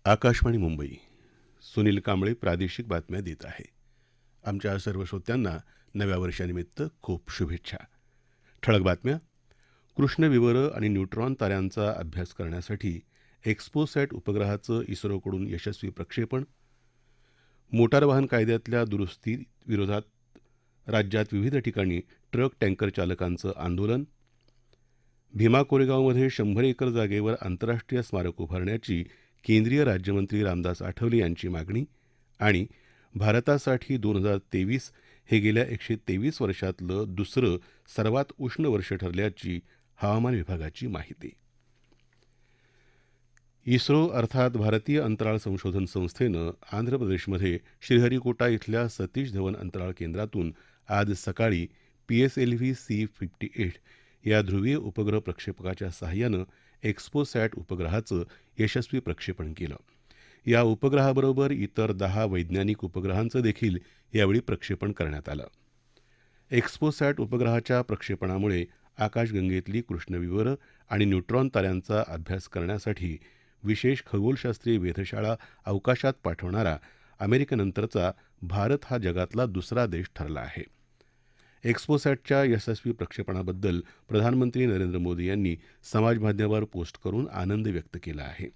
आकाशवाणी मुंबई. सुनील कांबळे प्रादेशिक बातम्या देत आहे. आमच्या सर्व श्रोत्यांना नव्या वर्षानिमित्त खूप शुभेच्छा. ठळक बातम्या. कृष्णविवर आणि न्यूट्रॉन ताऱ्यांचा अभ्यास करण्यासाठी एक्स्पोसॅट उपग्रहाचं इस्रोकडून यशस्वी प्रक्षेपण. मोटार वाहन कायद्यातल्या दुरुस्ती विरोधात राज्यात विविध ठिकाणी ट्रक टँकर चालकांचं आंदोलन. भीमा कोरेगावमध्ये 100 एकर जागेवर आंतरराष्ट्रीय स्मारक उभारण्याची केंद्रीय राज्यमंत्री रामदास आठवले यांची मागणी. आणि भारतासाठी 2023 हे गेल्या 123 वर्षातलं दुसरं सर्वात उष्ण वर्ष ठरल्याची हवामान विभागाची माहिती. इस्रो अर्थात भारतीय अंतराळ संशोधन संस्थेनं आंध्र प्रदेशमध्ये श्रीहरिकोटा इथल्या सतीश धवन अंतराळ केंद्रातून आज सकाळी PSLV C-58 या ध्रुवीय उपग्रह प्रक्षेपकाच्या सहाय्यानं एक्स्पोसॅट उपग्रहाचं यशस्वी प्रक्षेपण केलं. या उपग्रहाबरोबर इतर 10 वैज्ञानिक उपग्रहांचं देखील यावेळी प्रक्षेपण करण्यात आलं. एक्स्पोसॅट उपग्रहाच्या प्रक्षेपणामुळे आकाशगंगेतली कृष्णविवर आणि न्यूट्रॉन ताऱ्यांचा अभ्यास करण्यासाठी विशेष खगोलशास्त्रीय वेधशाळा अवकाशात पाठवणारा अमेरिकेनंतरचा भारत हा जगातला दुसरा देश ठरला आहे. एक्स्पोसॅटच्या यशस्वी प्रक्षेपणाबद्दल प्रधानमंत्री नरेंद्र मोदी यांनी समाजमाध्यमावर पोस्ट करून आनंद व्यक्त केला आहे.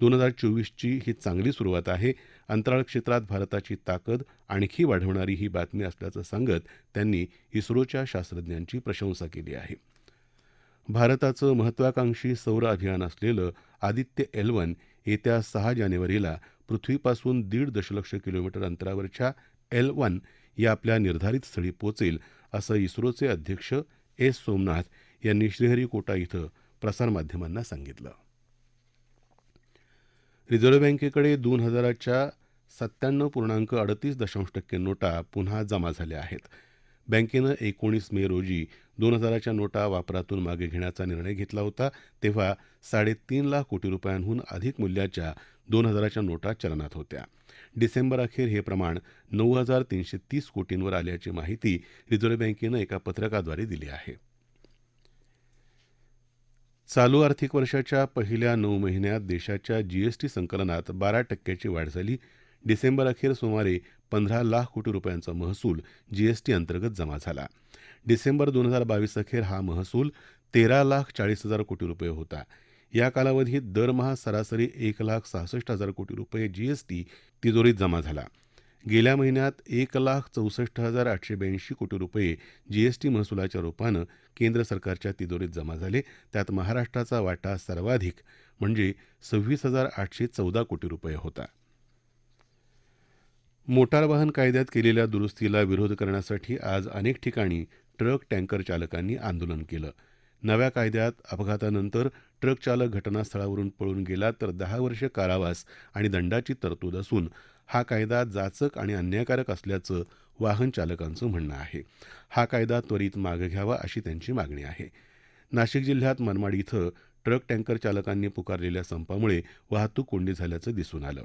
2024ची ही चांगली सुरुवात आहे. अंतराळ क्षेत्रात भारताची ताकद आणखी वाढवणारी ही बातमी असल्याचं सांगत त्यांनी इस्रोच्या शास्त्रज्ञांची प्रशंसा केली आहे. भारताचं महत्वाकांक्षी सौर अभियान असलेलं आदित्य L1 येत्या 6 जानेवारीला पृथ्वीपासून 1.5 दशलक्ष किलोमीटर अंतरावरच्या L1 या आपल्या निर्धारित स्थळी पोचेल असं इस्रोचे अध्यक्ष S. सोमनाथ यांनी श्रीहरिकोटा इथं प्रसारमाध्यमांना सांगितलं. रिझर्व्ह बँकेकडे 2000च्या 97.38% नोटा पुन्हा जमा झाल्या आहेत. बँकेनं 19 मे रोजी 2000च्या नोटा वापरातून मागे घेण्याचा निर्णय घेतला होता. तेव्हा 3.5 लाख कोटी रुपयांहून अधिक मूल्याच्या 2000च्या नोटा चलनात होत्या. डिसेंबर अखेर हे प्रमाण 9,330 कोटींवर आल्याची माहिती रिझर्व्ह बँकेनं एका पत्रकाद्वारे दिली आहे. चालू आर्थिक वर्षाच्या पहिल्या 9 महिन्यात देशाच्या GST संकलनात 12% वाढ झाली. डिसेंबर अखेर सुमारे 15 लाख कोटी रुपयांचा महसूल GST अंतर्गत जमा झाला. डिसेंबर 2022 अखेर हा महसूल 13,40,000 कोटी रुपये होता. या कालावधीत दरमहा सरासरी 1,66,000 कोटी रुपये GST तिजोरीत जमा झाला. गेल्या महिन्यात 1,64,882 कोटी रुपये GST महसुलाच्या रूपानं केंद्र सरकारच्या तिजोरीत जमा झाले. त्यात महाराष्ट्राचा वाटा सर्वाधिक म्हणजे 26,814 कोटी रुपये होता. मोटार वाहन कायद्यात केलेल्या दुरुस्तीला विरोध करण्यासाठी आज अनेक ठिकाणी ट्रक टँकर चालकांनी आंदोलन केलं. नव्या कायद्यात अपघातानंतर ट्रक चालक घटनास्थळावरून पळून गेला तर 10 वर्ष कारावास आणि दंडाची तरतूद असून हा कायदा जाचक आणि अन्यायकारक असल्याचं वाहन चालकांचं म्हणणं आहे. हा कायदा त्वरित मागे घ्यावा अशी त्यांची मागणी आहे. नाशिक जिल्ह्यात मनमाड इथं ट्रक टँकर चालकांनी पुकारलेल्या संपामुळे वाहतूक कोंडी झाल्याचं दिसून आलं.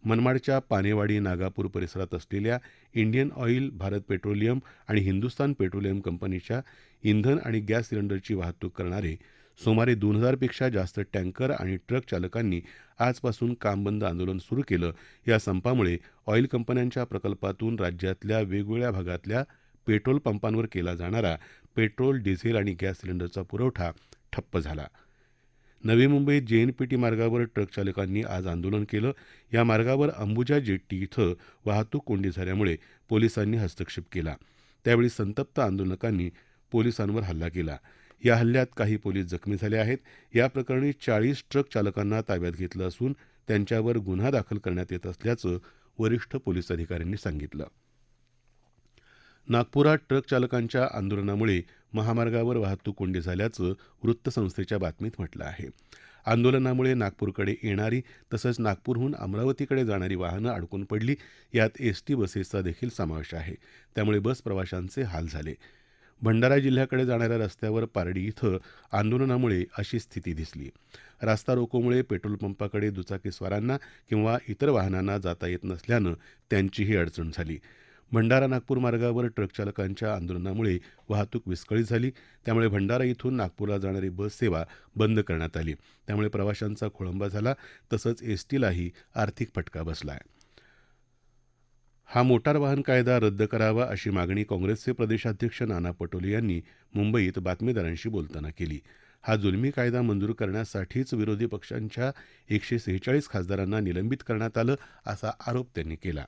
मनमाडच्या पानेवाडी नागापूर परिसरात असलेल्या इंडियन ऑइल, भारत पेट्रोलियम आणि हिंदुस्तान पेट्रोलियम कंपनीच्या इंधन आणि गॅस सिलेंडरची वाहतूक करणारे सुमारे 2,000 पेक्षा जास्त टँकर आणि ट्रक चालकांनी आजपासून कामबंद आंदोलन सुरू केलं. या संपामुळे ऑइल कंपन्यांच्या प्रकल्पातून राज्यातल्या वेगवेगळ्या भागातल्या पेट्रोल पंपांवर केला जाणारा पेट्रोल, डिझेल आणि गॅस सिलेंडरचा पुरवठा ठप्प झाला. नवी मुंबईत JNPT मार्गावर ट्रक चालकांनी आज आंदोलन केलं. या मार्गावर अंबुजा जेट्टी इथं वाहतूक कोंडी झाल्यामुळे पोलिसांनी हस्तक्षेप केला. त्यावेळी संतप्त आंदोलकांनी पोलिसांवर हल्ला केला. या हल्ल्यात काही पोलीस जखमी झाले आहेत. या प्रकरणी 40 ट्रक चालकांना ताब्यात घेतलं असून त्यांच्यावर गुन्हा दाखल करण्यात येत असल्याचं वरिष्ठ पोलीस अधिकाऱ्यांनी सांगितलं. नागपुरात ट्रक चालकांच्या आंदोलनामुळे महामार्गावर वाहतूक कोंडी झाल्याचं वृत्तसंस्थेच्या बातमीत म्हटलं आहे. आंदोलनामुळे नागपूरकडे येणारी तसंच नागपूरहून अमरावतीकडे जाणारी वाहनं अडकून पडली. यात ST बसेसचा देखील समावेश आहे. त्यामुळे बस प्रवाशांचे हाल झाले. भंडारा जिल्ह्याकडे जाणाऱ्या रस्त्यावर पारडी इथं आंदोलनामुळे अशी स्थिती दिसली. रास्ता रोकोमुळे पेट्रोल पंपाकडे दुचाकीस्वारांना किंवा इतर वाहनांना जाता येत नसल्यानं त्यांचीही अडचण झाली. भंडारा नागपूर मार्गावर ट्रक चालकांच्या आंदोलनामुळे वाहतूक विस्कळीत झाली. त्यामुळे भंडारा इथून नागपूरला जाणारी बस सेवा बंद करण्यात आली. त्यामुळे प्रवाशांचा खोळंबा झाला. तसंच एसटीलाही आर्थिक फटका बसला आहे. हा मोटार वाहन कायदा रद्द करावा अशी मागणी काँग्रेसचे प्रदेशाध्यक्ष नाना पटोले यांनी मुंबईत बातमीदारांशी बोलताना केली. हा जुलमी कायदा मंजूर करण्यासाठीच विरोधी पक्षांच्या 146 खासदारांना निलंबित करण्यात आलं असा आरोप त्यांनी केला.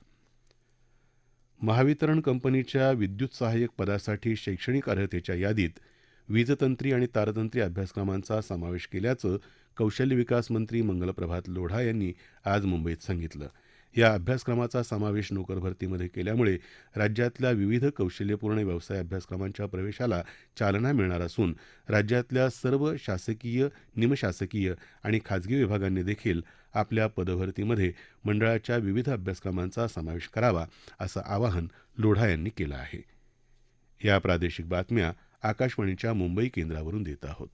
महावितरण कंपनीच्या विद्युत सहाय्यक पदासाठी शैक्षणिक अर्हतेच्या यादीत वीजतंत्री आणि तारतंत्री अभ्यासक्रमांचा समावेश केल्याचं कौशल्य विकास मंत्री मंगलप्रभात लोढा यांनी आज मुंबईत सांगितलं. या अभ्यासक्रमाचा समावेश नोकर भरतीमध्ये केल्यामुळे राज्यातल्या विविध कौशल्यपूर्ण व्यवसाय अभ्यासक्रमांच्या प्रवेशाला चालना मिळणार असून राज्यातल्या सर्व शासकीय, निमशासकीय आणि खाजगी विभागांनी देखील आपल्या पदभरतीमध्ये मंडळाच्या विविध अभ्यासक्रमांचा समावेश करावा असं आवाहन लोढा यांनी केलं आहे. या प्रादेशिक बातम्या आकाशवाणीच्या मुंबई केंद्रावरून देत आहोत.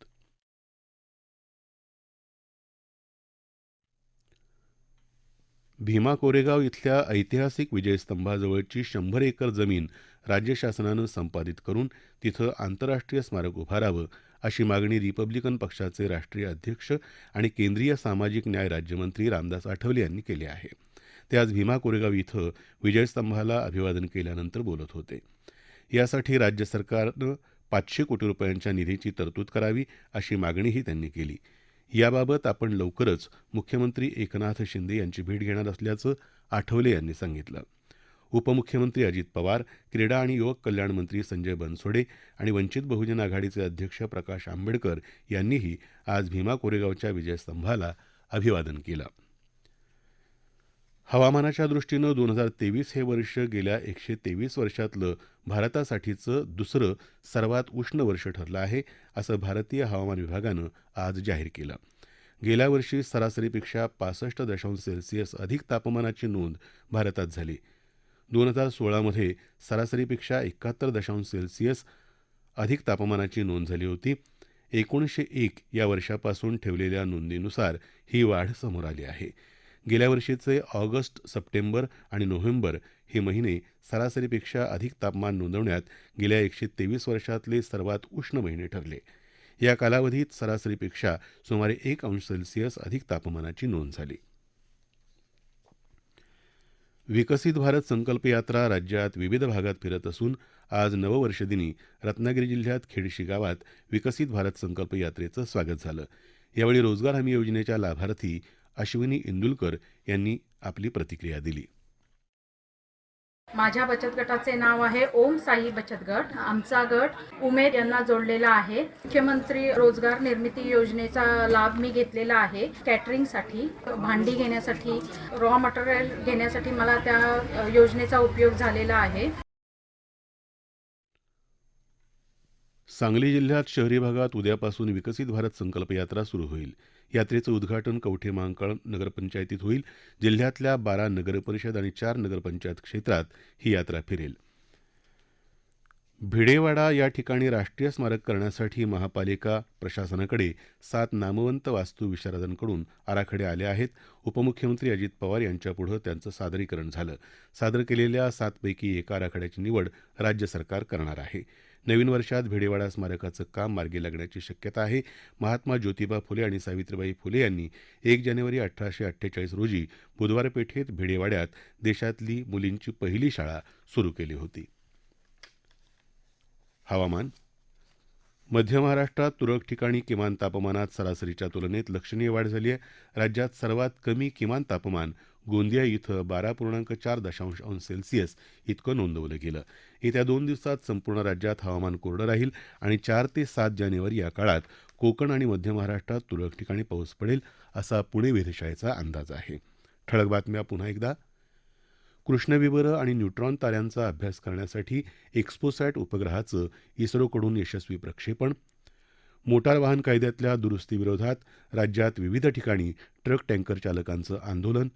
भीमा कोरेगाव इथल्या ऐतिहासिक विजयस्तंभाजवळची 100 एकर जमीन राज्य शासनानं संपादित करून तिथं आंतरराष्ट्रीय स्मारक उभारावं अशी मागणी रिपब्लिकन पक्षाचे राष्ट्रीय अध्यक्ष आणि केंद्रीय सामाजिक न्याय राज्यमंत्री रामदास आठवले यांनी केली आहे. ते आज भीमा कोरेगाव इथं विजयस्तंभाला अभिवादन केल्यानंतर बोलत होते. यासाठी राज्य सरकारनं 500 कोटी रुपयांच्या निधीची तरतूद करावी अशी मागणीही त्यांनी केली. याबाबत आपण लवकरच मुख्यमंत्री एकनाथ शिंदे यांची भेट घेणार असल्याचं आठवले यांनी सांगितलं. उपमुख्यमंत्री अजित पवार, क्रीडा आणि युवक कल्याण मंत्री संजय बनसोडे आणि वंचित बहुजन आघाडीचे अध्यक्ष प्रकाश आंबेडकर यांनीही आज भीमा कोरेगावच्या विजयस्तंभाला अभिवादन केलं. हवामानाच्या दृष्टीनं 2023 हे वर्ष गेल्या 123 वर्षातलं भारतासाठीचं दुसरं सर्वात उष्ण वर्ष ठरलं आहे, असं भारतीय हवामान विभागानं आज जाहीर केलं. गेल्या वर्षी सरासरीपेक्षा 65.7 अधिक तापमानाची नोंद भारतात झाली. 2016 मध्ये सरासरीपेक्षा 71.7 अधिक तापमानाची नोंद झाली होती. 1901 या वर्षापासून ठेवलेल्या नोंदीनुसार ही वाढ समोर आली आहे. गेल्या वर्षीचे ऑगस्ट, सप्टेंबर आणि नोव्हेंबर हे महिने सरासरीपेक्षा अधिक तापमान नोंदवण्यात गेल्या 123 वर्षातले सर्वात उष्ण महिने ठरले. या कालावधीत सरासरीपेक्षा सुमारे 1 अंश सेल्सिअस अधिक तापमानाची नोंद झाली. विकसित भारत संकल्प यात्रा राज्यात विविध भागात फिरत असून आज नववर्षदिनी रत्नागिरी जिल्ह्यात खेडशी गावात विकसित भारत संकल्प यात्रेचं स्वागत झालं. यावेळी रोजगार हमी योजनेच्या लाभार्थी अश्विनी इंदुलकर यांनी आपली प्रतिक्रिया दिली. माझ्या बचत गटाचे नाव आहे ओम साई बचत गट. आमचा गट उमेद यांना जोडलेला आहे. मुख्यमंत्री रोजगार निर्मिती योजनेचा लाभ मी घेतलेला आहे. कॅटरिंगसाठी, भांडी घेण्यासाठी, रॉ मटेरियल घेण्यासाठी मला त्या योजनेचा उपयोग झालेला आहे. सांगली जिल्ह्यात शहरी भागात उद्यापासून विकसित भारत संकल्प यात्रा सुरू होईल. यात्रेचं उद्घाटन कवठे महांकाळ नगरपंचायतीत होईल. जिल्ह्यातल्या 12 नगरपरिषद आणि 4 नगरपंचायत क्षेत्रात ही यात्रा फिरेल. भिडेवाडा या ठिकाणी राष्ट्रीय स्मारक करण्यासाठी महापालिका प्रशासनाकडे 7 नामवंत वास्तू विशारदांकडून आराखडे आले आहेत. उपमुख्यमंत्री अजित पवार यांच्यापुढं त्यांचं सादरीकरण झालं. सादर केलेल्या 7 पैकी एका आराखड्याची निवड राज्य सरकार करणार आहे. नवीन वर्षात भिडेवाडा स्मारकाचं काम मार्गी लागण्याची शक्यता आहे. महात्मा ज्योतिबा फुले आणि सावित्रीबाई फुले यांनी 1 जानेवारी 1848 रोजी बुधवार पेठेत भिडेवाड्यात देशातली मुलींची पहिली शाळा सुरू केली होती. हवामान. मध्य महाराष्ट्रात तुरळक ठिकाणी किमान तापमानात सरासरीच्या तुलनेत लक्षणीय वाढ झाली आहे. राज्यात सर्वात कमी किमान तापमान गोंदिया इथं 12.4 अंश सेल्सिअस इतकं नोंदवलं गेलं. येत्या 2 दिवसात संपूर्ण राज्यात हवामान कोरडं राहील आणि 4 ते 7 जानेवारी या काळात कोकण आणि मध्य महाराष्ट्रात तुरळक ठिकाणी पाऊस पडेल असा पुणे वेधशाळेचा अंदाज आहे. ठळक बातम्या पुन्हा एकदा. कृष्णविवर आणि न्यूट्रॉन ताऱ्यांचा अभ्यास करण्यासाठी एक्स्पोसॅट उपग्रहाचं इस्रोकडून यशस्वी प्रक्षेपण. मोटार वाहन कायद्यातल्या दुरुस्तीविरोधात राज्यात विविध ठिकाणी ट्रक टँकर चालकांचं आंदोलन.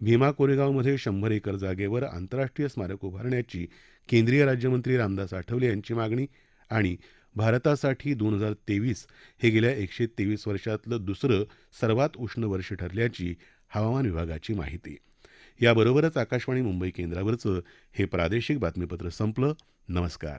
भीमा कोरेगावमध्ये 100 एकर जागेवर आंतरराष्ट्रीय स्मारक उभारण्याची केंद्रीय राज्यमंत्री रामदास आठवले यांची मागणी. आणि भारतासाठी 2023 हे गेल्या 123 वर्षातलं दुसरं सर्वात उष्ण वर्ष ठरल्याची हवामान विभागाची माहिती. याबरोबरच आकाशवाणी मुंबई केंद्रावरचं हे प्रादेशिक बातमीपत्र संपलं. नमस्कार.